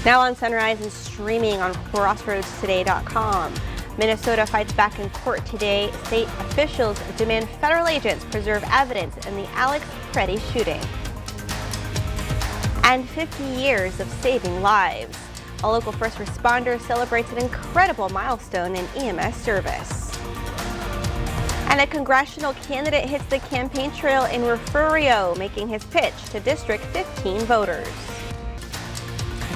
Now on Sunrise and streaming on CrossroadsToday.com. Minnesota fights back in court today. State officials demand federal agents preserve evidence in the Alex Preddy shooting. And 50 years of saving lives. A local first responder celebrates an incredible milestone in EMS service. And a congressional candidate hits the campaign trail in Refugio, making his pitch to District 15 voters.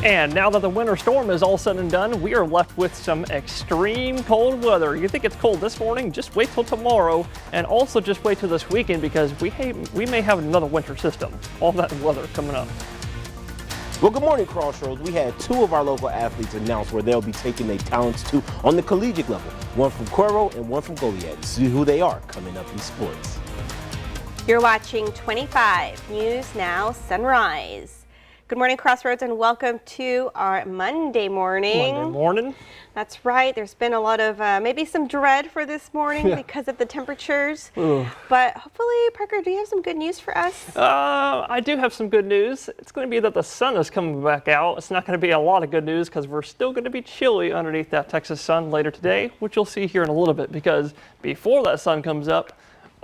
And now that the winter storm is all said and done, we are left with some extreme cold weather. You think it's cold this morning? Just wait till tomorrow, and also just wait till this weekend because we may have another winter system. All that weather coming up. Well, good morning, Crossroads. We had two of our local athletes announce where they'll be taking their talents to on the collegiate level. One from Cuero and one from Goliad. See who they are coming up in sports. You're watching 25 News Now Sunrise. Good morning, Crossroads, and welcome to our Monday morning. Monday morning. That's right. There's been a lot of maybe some dread for this morning because of the temperatures. Ugh. But hopefully, Parker, do you have some good news for us? I do have some good news. It's going to be that the sun is coming back out. It's not going to be a lot of good news because we're still going to be chilly underneath that Texas sun later today, which you'll see here in a little bit because before that sun comes up,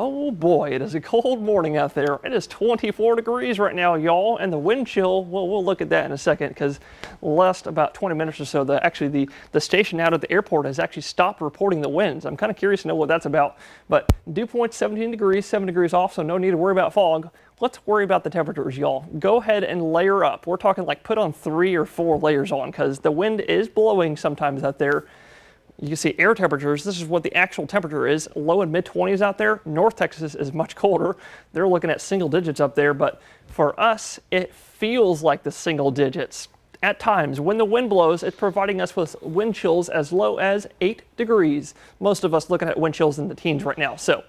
oh boy, it is a cold morning out there. It is 24 degrees right now, y'all, and the wind chill, well, we'll look at that in a second because last about 20 minutes or so, the station out at the airport has actually stopped reporting the winds. I'm kind of curious to know what that's about, but dew point 17 degrees, 7 degrees off, so no need to worry about fog. Let's worry about the temperatures, y'all. Go ahead and layer up. We're talking like put on 3 or 4 layers on because the wind is blowing sometimes out there. You can see air temperatures. This is what the actual temperature is. Low and mid 20s out there. North Texas is much colder. They're looking at single digits up there. But for us, it feels like the single digits. At times, when the wind blows, it's providing us with wind chills as low as 8 degrees. Most of us looking at wind chills in the teens right now. So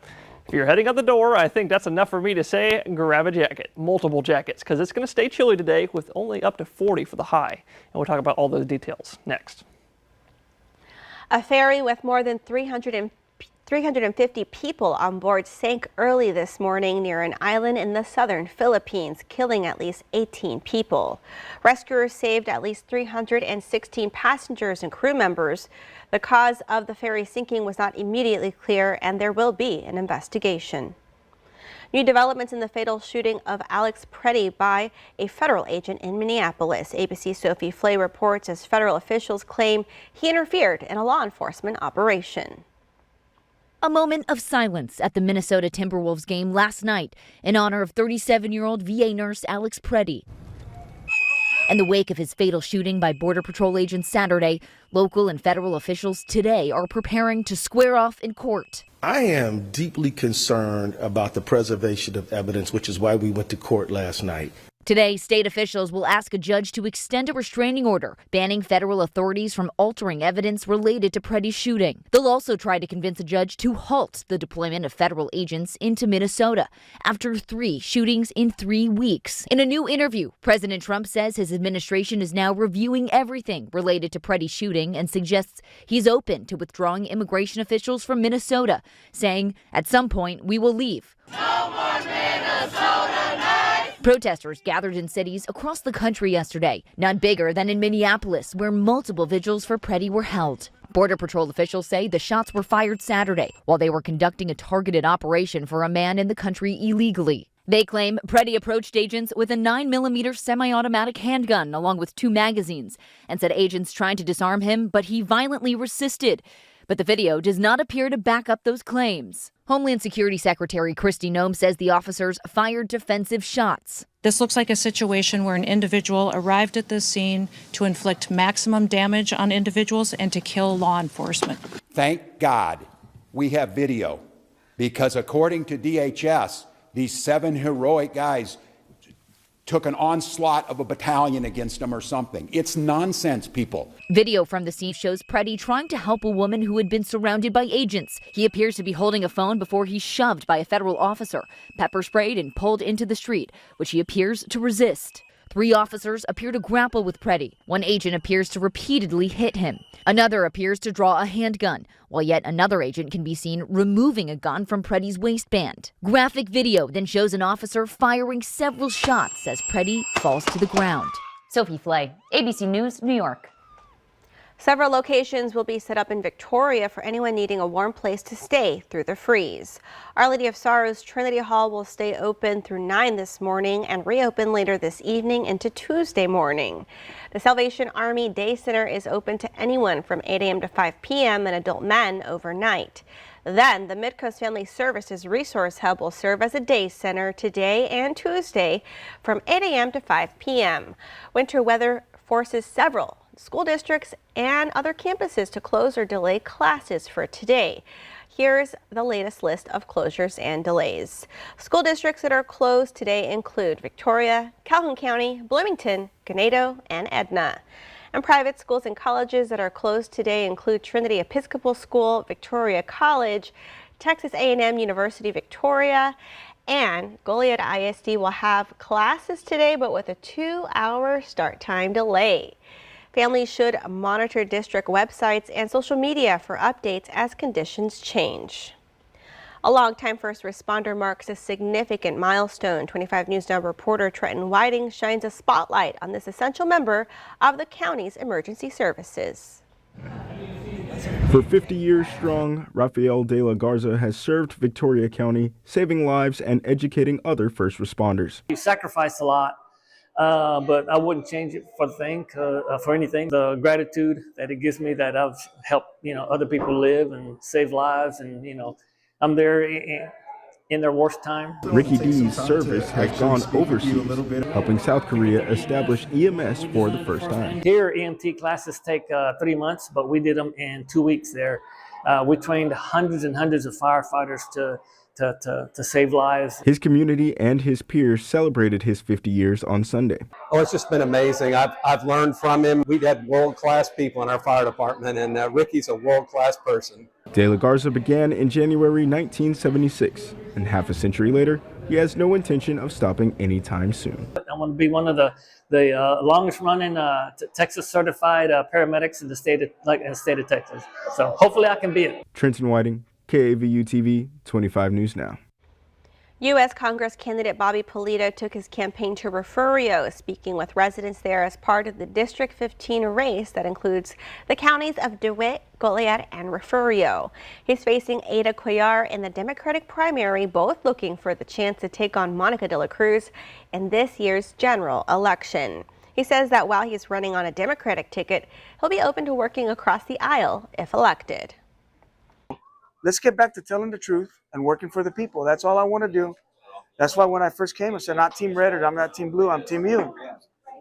if you're heading out the door, I think that's enough for me to say grab a jacket, multiple jackets, because it's going to stay chilly today with only up to 40 for the high. And we'll talk about all those details next. A ferry with more than 350 people on board sank early this morning near an island in the southern Philippines, killing at least 18 people. Rescuers saved at least 316 passengers and crew members. The cause of the ferry sinking was not immediately clear, and there will be an investigation. New developments in the fatal shooting of Alex Preddy by a federal agent in Minneapolis. ABC's Sophie Flay reports as federal officials claim he interfered in a law enforcement operation. A moment of silence at the Minnesota Timberwolves game last night in honor of 37-year-old VA nurse Alex Preddy. In the wake of his fatal shooting by Border Patrol agents Saturday, local and federal officials today are preparing to square off in court. I am deeply concerned about the preservation of evidence, which is why we went to court last night. Today, state officials will ask a judge to extend a restraining order, banning federal authorities from altering evidence related to Preddy's shooting. They'll also try to convince a judge to halt the deployment of federal agents into Minnesota after 3 shootings in 3 weeks. In a new interview, President Trump says his administration is now reviewing everything related to Preddy's shooting and suggests he's open to withdrawing immigration officials from Minnesota, saying, at some point, we will leave. No more Minnesota night! Protesters gathered in cities across the country yesterday, none bigger than in Minneapolis, where multiple vigils for Preddy were held. Border Patrol officials say the shots were fired Saturday while they were conducting a targeted operation for a man in the country illegally. They claim Preddy approached agents with a 9mm semi-automatic handgun along with 2 magazines and said agents tried to disarm him, but he violently resisted. But the video does not appear to back up those claims. Homeland Security Secretary Kristi Noem says the officers fired defensive shots. This looks like a situation where an individual arrived at the scene to inflict maximum damage on individuals and to kill law enforcement. Thank God we have video, because according to DHS, these 7 heroic guys took an onslaught of a battalion against them or something. It's nonsense, people. Video from the scene shows Preddy trying to help a woman who had been surrounded by agents. He appears to be holding a phone before he's shoved by a federal officer, pepper sprayed and pulled into the street, which he appears to resist. 3 officers appear to grapple with Preddy. 1 agent appears to repeatedly hit him. Another appears to draw a handgun, while yet another agent can be seen removing a gun from Preddy's waistband. Graphic video then shows an officer firing several shots as Preddy falls to the ground. Sophie Flay, ABC News, New York. Several locations will be set up in Victoria for anyone needing a warm place to stay through the freeze. Our Lady of Sorrows Trinity Hall will stay open through 9 this morning and reopen later this evening into Tuesday morning. The Salvation Army Day Center is open to anyone from 8 a.m. to 5 p.m. and adult men overnight. Then the Midcoast Family Services Resource Hub will serve as a day center today and Tuesday from 8 a.m. to 5 p.m. Winter weather forces several school districts and other campuses to close or delay classes for today. Here's the latest list of closures and delays. School districts that are closed today include Victoria, Calhoun County, Bloomington, Ganado, and Edna. And private schools and colleges that are closed today include Trinity Episcopal School, Victoria College, Texas A&M University Victoria, and Goliad ISD will have classes today, but with a 2-hour start time delay. Families should monitor district websites and social media for updates as conditions change. A longtime first responder marks a significant milestone. 25 News Now reporter Trenton Whiting shines a spotlight on this essential member of the county's emergency services. For 50 years strong, Rafael de la Garza has served Victoria County, saving lives and educating other first responders. He sacrificed a lot. But I wouldn't change it for anything. The gratitude that it gives me that I've helped, other people live and save lives, and I'm there in their worst time. Ricky D's service has gone overseas, helping South Korea establish EMS for the first time. Here, EMT classes take 3 months, but we did them in 2 weeks there. We trained hundreds and hundreds of firefighters to save lives. His community and his peers celebrated his 50 years on Sunday. Oh, it's just been amazing. I've learned from him. We've had world-class people in our fire department, and Ricky's a world-class person. De la Garza began in January 1976, and half a century later, he has no intention of stopping anytime soon. I want to be one of the longest-running Texas certified paramedics in the state of Texas. So hopefully I can be it. Trenton Whiting, KAVU TV, 25 News Now. U.S. Congress candidate Bobby Polito took his campaign to Refugio, speaking with residents there as part of the District 15 race that includes the counties of DeWitt, Goliad, and Refugio. He's facing Ada Cuellar in the Democratic primary, both looking for the chance to take on Monica de la Cruz in this year's general election. He says that while he's running on a Democratic ticket, he'll be open to working across the aisle if elected. Let's get back to telling the truth and working for the people. That's all I want to do. That's why when I first came, I said, not Team Red or I'm not Team Blue, I'm Team You.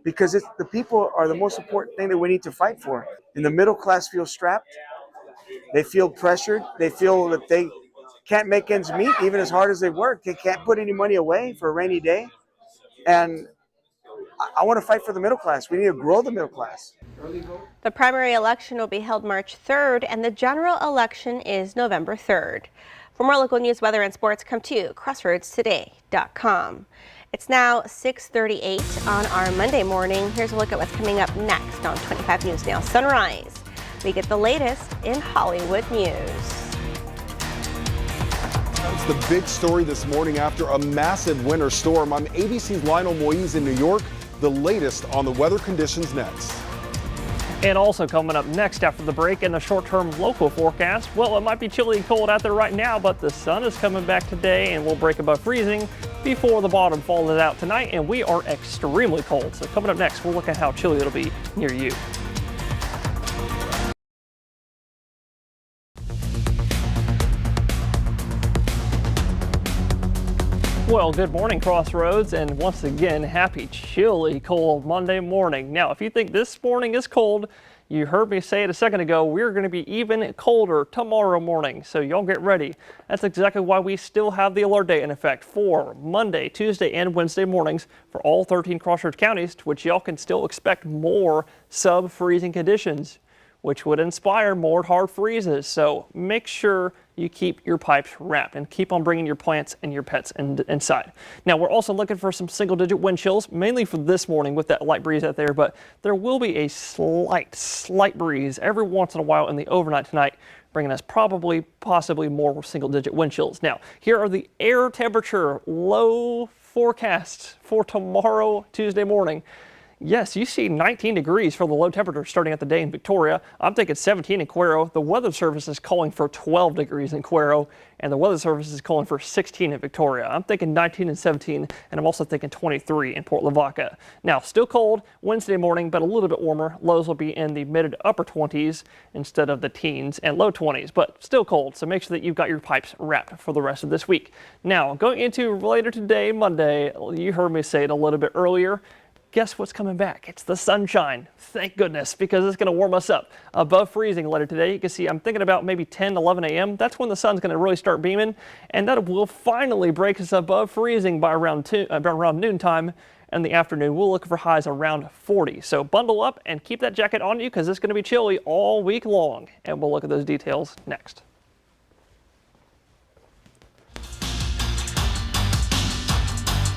Because the people are the most important thing that we need to fight for. And the middle class feels strapped. They feel pressured. They feel that they can't make ends meet, even as hard as they work. They can't put any money away for a rainy day. And I want to fight for the middle class. We need to grow the middle class. The primary election will be held March 3rd, and the general election is November 3rd. For more local news, weather, and sports, come to crossroadstoday.com. It's now 6:38 on our Monday morning. Here's a look at what's coming up next on 25 News Now Sunrise. We get the latest in Hollywood news. That's the big story this morning after a massive winter storm. I'm ABC's Lionel Moise in New York. The latest on the weather conditions next. And also coming up next after the break in the short-term local forecast, well, it might be chilly and cold out there right now, but the sun is coming back today and will break above freezing before the bottom falls out tonight, and we are extremely cold. So coming up next, we'll look at how chilly it'll be near you. Well, good morning, Crossroads, and once again, happy chilly cold Monday morning. Now, if you think this morning is cold, you heard me say it a second ago, we're going to be even colder tomorrow morning, so y'all get ready. That's exactly why we still have the alert day in effect for Monday, Tuesday, and Wednesday mornings for all 13 Crossroads counties, to which y'all can still expect more sub-freezing conditions, which would inspire more hard freezes. So make sure you keep your pipes wrapped and keep on bringing your plants and your pets inside. Now, we're also looking for some single-digit wind chills, mainly for this morning with that light breeze out there, but there will be a slight breeze every once in a while in the overnight tonight, bringing us possibly more single-digit wind chills. Now, here are the air temperature low forecasts for tomorrow, Tuesday morning. Yes, you see 19 degrees for the low temperature starting at the day in Victoria. I'm thinking 17 in Cuero. The Weather Service is calling for 12 degrees in Cuero, and the Weather Service is calling for 16 in Victoria. I'm thinking 19 and 17, and I'm also thinking 23 in Port Lavaca. Now, still cold Wednesday morning, but a little bit warmer. Lows will be in the mid to upper 20s instead of the teens and low 20s, but still cold, so make sure that you've got your pipes wrapped for the rest of this week. Now, going into later today, Monday, you heard me say it a little bit earlier. Guess what's coming back? It's the sunshine. Thank goodness, because it's going to warm us up above freezing later today. You can see I'm thinking about maybe 10, 11 a.m. That's when the sun's going to really start beaming, and that will finally break us above freezing by around noontime in the afternoon. We'll look for highs around 40. So bundle up and keep that jacket on you because it's going to be chilly all week long. And we'll look at those details next.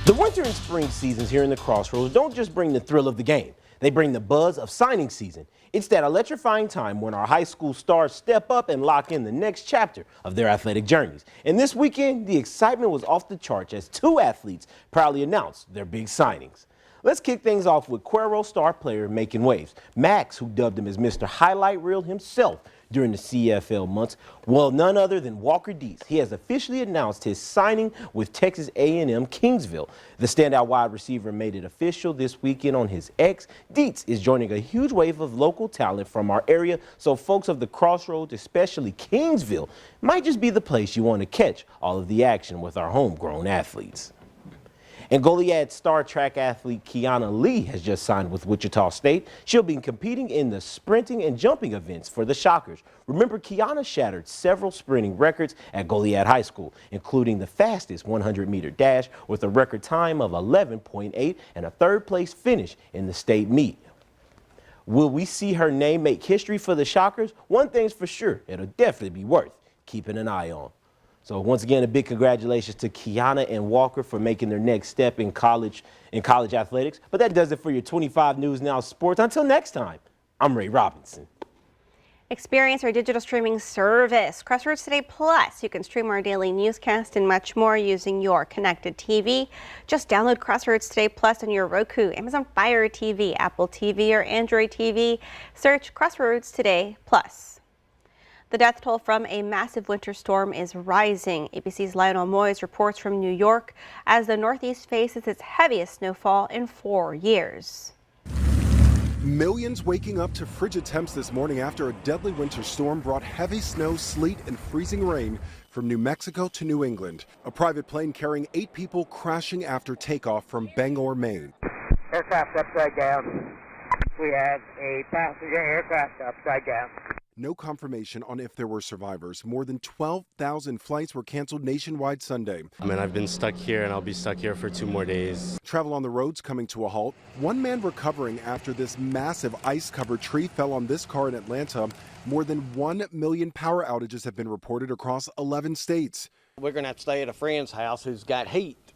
The winter and spring seasons here in the Crossroads don't just bring the thrill of the game. They bring the buzz of signing season. It's that electrifying time when our high school stars step up and lock in the next chapter of their athletic journeys. And this weekend, the excitement was off the charts as 2 athletes proudly announced their big signings. Let's kick things off with Cuero star player making waves. Max, who dubbed him as Mr. Highlight Reel himself during the CFL months, well, none other than Walker Dietz. He has officially announced his signing with Texas A&M Kingsville. The standout wide receiver made it official this weekend on his X. Dietz is joining a huge wave of local talent from our area, so folks of the Crossroads, especially Kingsville, might just be the place you want to catch all of the action with our homegrown athletes. And Goliad star track athlete Kiana Lee has just signed with Wichita State. She'll be competing in the sprinting and jumping events for the Shockers. Remember, Kiana shattered several sprinting records at Goliad High School, including the fastest 100-meter dash with a record time of 11.8 and a third-place finish in the state meet. Will we see her name make history for the Shockers? One thing's for sure, it'll definitely be worth keeping an eye on. So once again, a big congratulations to Kiana and Walker for making their next step in college athletics. But that does it for your 25 News Now Sports. Until next time, I'm Ray Robinson. Experience our digital streaming service, Crossroads Today Plus. You can stream our daily newscast and much more using your connected TV. Just download Crossroads Today Plus on your Roku, Amazon Fire TV, Apple TV, or Android TV. Search Crossroads Today Plus. The death toll from a massive winter storm is rising. ABC's Lionel Moyes reports from New York as the Northeast faces its heaviest snowfall in 4 years. Millions waking up to frigid temps this morning after a deadly winter storm brought heavy snow, sleet, and freezing rain from New Mexico to New England. A private plane carrying 8 people crashing after takeoff from Bangor, Maine. Aircraft upside down. We had a passenger aircraft upside down. No confirmation on if there were survivors. More than 12,000 flights were canceled nationwide Sunday. I've been stuck here and I'll be stuck here for 2 more days. Travel on the roads coming to a halt. One man recovering after this massive ice-covered tree fell on this car in Atlanta. More than 1 million power outages have been reported across 11 states. We're going to have to stay at a friend's house who's got heat.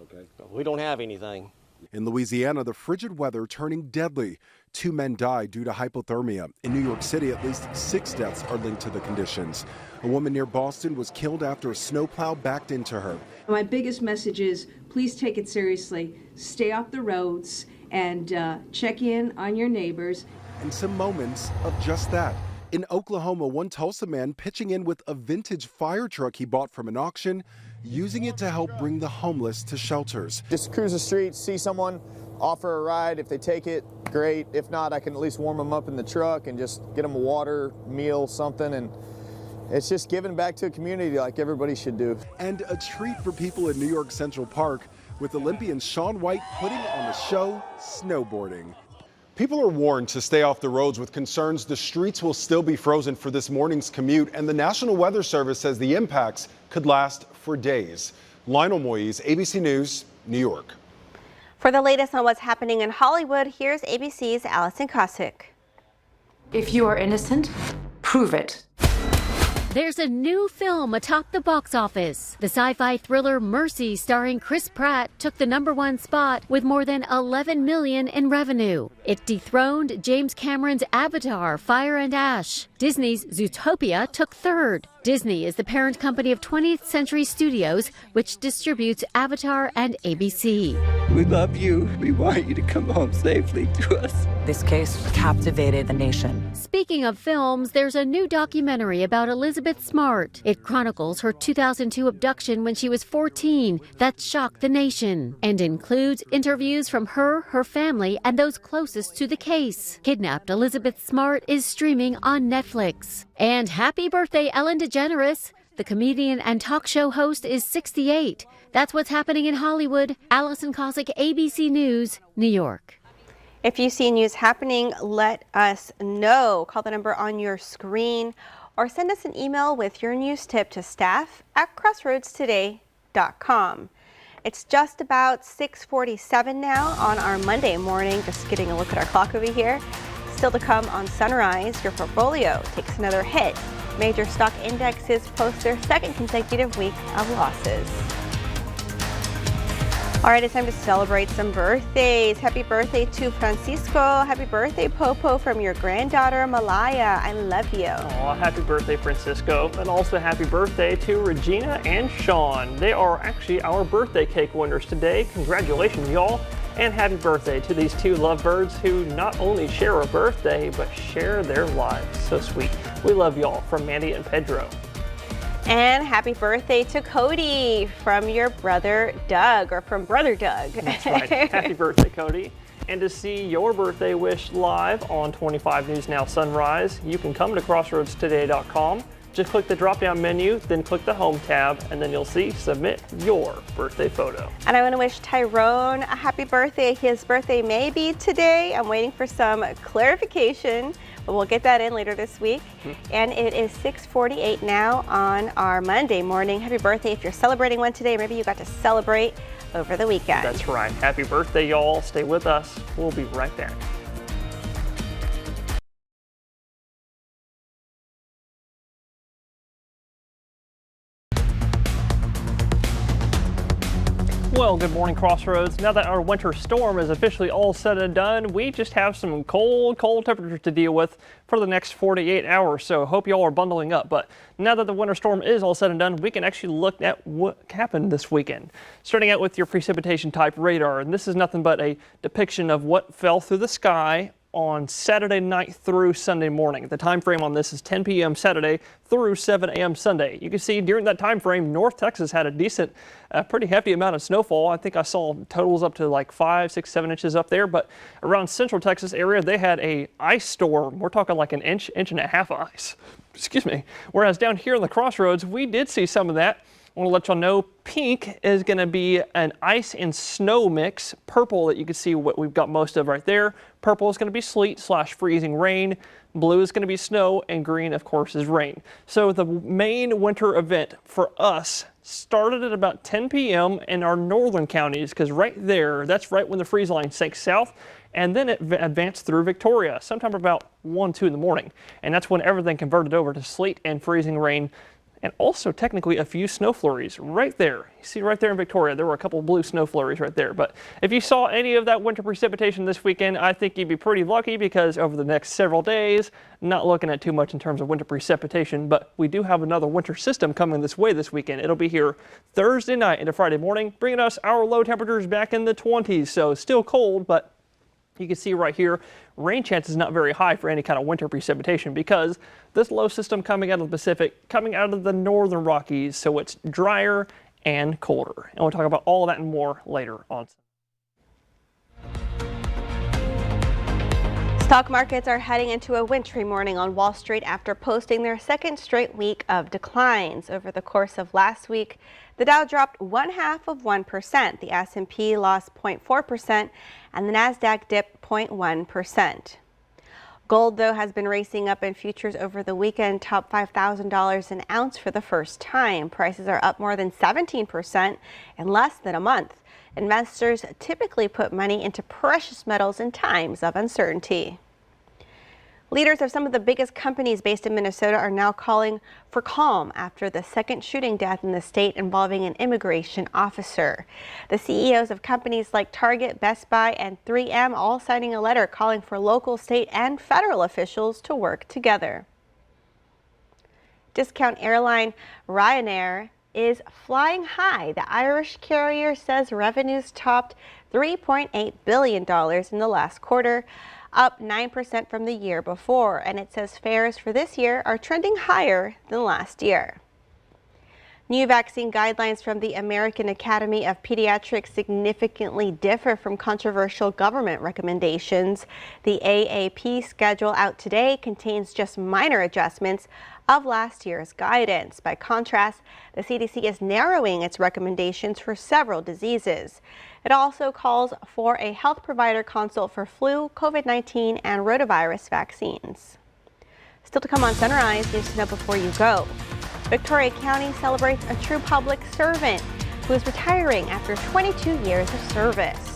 Okay. We don't have anything. In Louisiana, the frigid weather turning deadly. 2 men died due to hypothermia. In New York City, at least 6 deaths are linked to the conditions. A woman near Boston was killed after a snowplow backed into her. My biggest message is please take it seriously. Stay off the roads and check in on your neighbors. And some moments of just that. In Oklahoma, one Tulsa man pitching in with a vintage fire truck he bought from an auction, using it to help bring the homeless to shelters. Just cruise the streets, see someone, offer a ride. If they take it, great. If not, I can at least warm them up in the truck and just get them a water, meal, something. And it's just giving back to a community like everybody should do. And a treat for people in New York Central Park with Olympian Shaun White putting on a show snowboarding. People are warned to stay off the roads with concerns the streets will still be frozen for this morning's commute, and the National Weather Service says the impacts could last for days. Lionel Moyes, ABC News, New York. For the latest on what's happening in Hollywood, here's ABC's Allison Kosick. If you are innocent, prove it. There's a new film atop the box office. The sci-fi thriller Mercy, starring Chris Pratt, took the #1 spot with more than $11 million in revenue. It dethroned James Cameron's Avatar, Fire and Ash. Disney's Zootopia took 3rd. Disney is the parent company of 20th Century Studios, which distributes Avatar and ABC. We love you. We want you to come home safely to us. This case captivated the nation. Speaking of films, there's a new documentary about Elizabeth Smart. It chronicles her 2002 abduction when she was 14 that shocked the nation and includes interviews from her family, and those closest to the case. Kidnapped Elizabeth Smart is streaming on Netflix. And happy birthday, Ellen DeGeneres. The comedian and talk show host is 68. That's what's happening in Hollywood. Allison Cossack, ABC News, New York. If you see news happening, let us know. Call the number on your screen or send us an email with your news tip to staff@crossroadstoday.com. It's just about 6:47 now on our Monday morning. Just getting a look at our clock over here. Still to come on Sunrise, your portfolio takes another hit. Major stock indexes post their second consecutive week of losses. All right, it's time to celebrate some birthdays. Happy birthday to Francisco. Happy birthday, Popo, from your granddaughter, Malaya. I love you. Oh, happy birthday, Francisco. And also happy birthday to Regina and Sean. They are actually our birthday cake winners today. Congratulations, y'all. And happy birthday to these two lovebirds who not only share a birthday, but share their lives. So sweet. We love y'all, from Mandy and Pedro. And happy birthday to Cody from your brother Doug, or from Brother Doug. That's right. Happy birthday, Cody. And to see your birthday wish live on 25 News Now Sunrise, you can come to crossroadstoday.com. Just click the drop-down menu, then click the Home tab, and then you'll see Submit Your Birthday Photo. And I want to wish Tyrone a happy birthday. His birthday may be today. I'm waiting for some clarification, but we'll get that in later this week. And it is 6:48 now on our Monday morning. Happy birthday if you're celebrating one today. Maybe you got to celebrate over the weekend. That's right. Happy birthday, y'all. Stay with us. We'll be right back. Well, good morning, Crossroads. Now that our winter storm is officially all said and done, we just have some cold temperatures to deal with for the next 48 hours. So hope y'all are bundling up. But now that the winter storm is all said and done, we can actually look at what happened this weekend. Starting out with your precipitation type radar. And this is nothing but a depiction of what fell through the sky on Saturday night through Sunday morning. The time frame on this is 10 p.m. Saturday through 7 a.m. Sunday. You can see during that time frame, North Texas had a decent, pretty hefty amount of snowfall. I think I saw totals up to like 5, 6, 7 inches up there. But around Central Texas area, they had a ice storm. We're talking like an inch and a half of ice. Excuse me. Whereas down here in the Crossroads, we did see some of that. I want to let y'all know pink is going to be an ice and snow mix. Purple, that you can see what we've got most of right there. Purple is going to be sleet / freezing rain. Blue is going to be snow, and green, of course, is rain. So the main winter event for us started at about 10 p.m. in our northern counties, because right there, that's right when the freeze line sank south, and then it advanced through Victoria sometime about 1, 2 in the morning. And that's when everything converted over to sleet and freezing rain, and also technically a few snow flurries right there. You see right there in Victoria, there were a couple of blue snow flurries right there. But if you saw any of that winter precipitation this weekend, I think you'd be pretty lucky, because over the next several days, not looking at too much in terms of winter precipitation, but we do have another winter system coming this way this weekend. It'll be here Thursday night into Friday morning, bringing us our low temperatures back in the 20s. So still cold, but you can see right here, rain chance is not very high for any kind of winter precipitation, because this low system coming out of the Pacific, coming out of the northern Rockies, so it's drier and colder. And we'll talk about all of that and more later on. Stock markets are heading into a wintry morning on Wall Street after posting their second straight week of declines. Over the course of last week, the Dow dropped 0.5%, the S&P lost 0.4%, and the Nasdaq dipped 0.1%. Gold, though, has been racing up in futures over the weekend, topped $5,000 an ounce for the first time. Prices are up more than 17% in less than a month. Investors typically put money into precious metals in times of uncertainty. Leaders of some of the biggest companies based in Minnesota are now calling for calm after the second shooting death in the state involving an immigration officer. The CEOs of companies like Target, Best Buy, and 3M all signing a letter calling for local, state, and federal officials to work together. Discount airline Ryanair is flying high. The Irish carrier says revenues topped $3.8 billion in the last quarter, up 9% from the year before, and it says fares for this year are trending higher than last year. New vaccine guidelines from the American Academy of Pediatrics significantly differ from controversial government recommendations. The AAP schedule out today contains just minor adjustments of last year's guidance. By contrast, the CDC is narrowing its recommendations for several diseases. It also calls for a health provider consult for flu, COVID-19, and rotavirus vaccines. Still to come on Sunrise, news to know before you go. Victoria County celebrates a true public servant who is retiring after 22 years of service.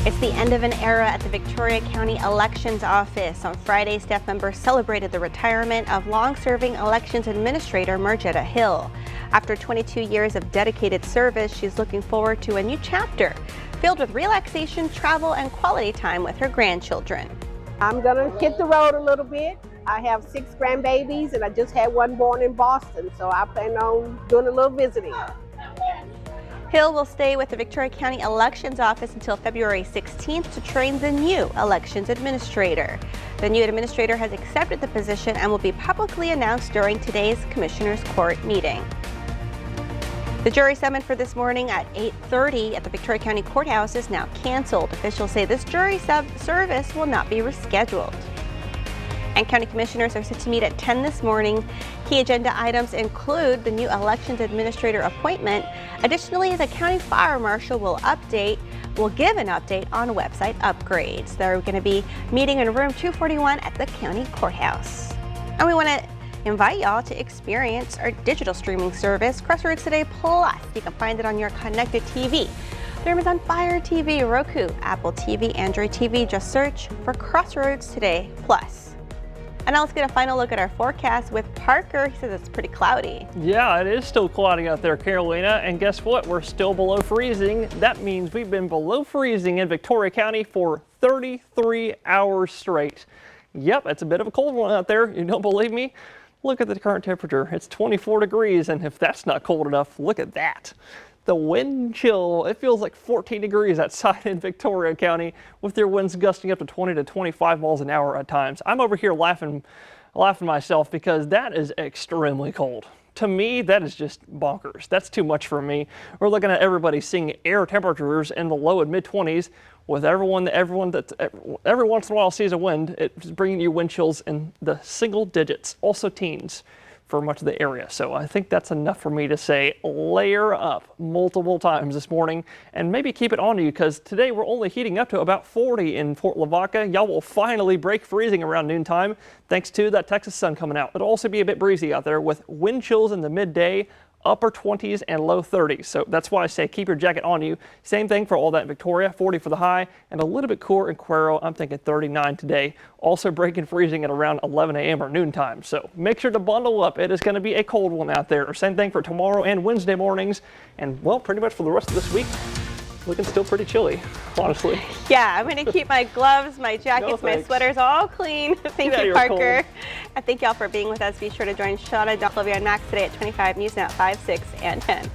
It's the end of an era at the Victoria County Elections Office. On Friday, staff members celebrated the retirement of long-serving elections administrator Margetta Hill. After 22 years of dedicated service, she's looking forward to a new chapter filled with relaxation, travel, and quality time with her grandchildren. I'm gonna hit the road a little bit. I have 6 grandbabies and I just had one born in Boston, so I plan on doing a little visiting. Hill will stay with the Victoria County Elections Office until February 16th to train the new elections administrator. The new administrator has accepted the position and will be publicly announced during today's Commissioners Court meeting. The jury summons for this morning at 8:30 at the Victoria County Courthouse is now canceled. Officials say this jury service will not be rescheduled. And county commissioners are set to meet at 10 this morning. Key agenda items include the new elections administrator appointment. Additionally, the county fire marshal will give an update on website upgrades. They're going to be meeting in room 241 at the county courthouse. And we want to invite y'all to experience our digital streaming service, Crossroads Today Plus. You can find it on your connected TV. Through Amazon Fire TV, Roku, Apple TV, Android TV. Just search for Crossroads Today Plus. And now let's get a final look at our forecast with Parker. He says it's pretty cloudy. Yeah, it is still cloudy out there, Carolina. And guess what? We're still below freezing. That means we've been below freezing in Victoria County for 33 hours straight. Yep, it's a bit of a cold one out there. You don't believe me? Look at the current temperature. It's 24 degrees, and if that's not cold enough, look at that. The wind chill, it feels like 14 degrees outside in Victoria County with their winds gusting up to 20 to 25 miles an hour at times. I'm over here laughing myself because that is extremely cold. To me, that is just bonkers. That's too much for me. We're looking at everybody seeing air temperatures in the low and mid 20s with everyone that every once in a while sees a wind. It's bringing you wind chills in the single digits, also teens, for much of the area. So I think that's enough for me to say layer up multiple times this morning and maybe keep it on to you because today we're only heating up to about 40 in Fort Lavaca. Y'all will finally break freezing around noontime thanks to that Texas sun coming out. It'll also be a bit breezy out there with wind chills in the midday, upper 20s and low 30s. So that's why I say keep your jacket on you. Same thing for all that in Victoria, 40 for the high and a little bit cooler in Cuero. I'm thinking 39 today. Also breaking freezing at around 11 a.m. or noontime. So make sure to bundle up. It is going to be a cold one out there. Same thing for tomorrow and Wednesday mornings. And well, pretty much for the rest of this week, looking still pretty chilly, honestly. Yeah, I'm going to keep my gloves, my jackets, my sweaters all clean. Thank you, Parker. And thank y'all for being with us. Be sure to join Shauna, Flavia, and Max today at 25 News Now at 5, 6, and 10.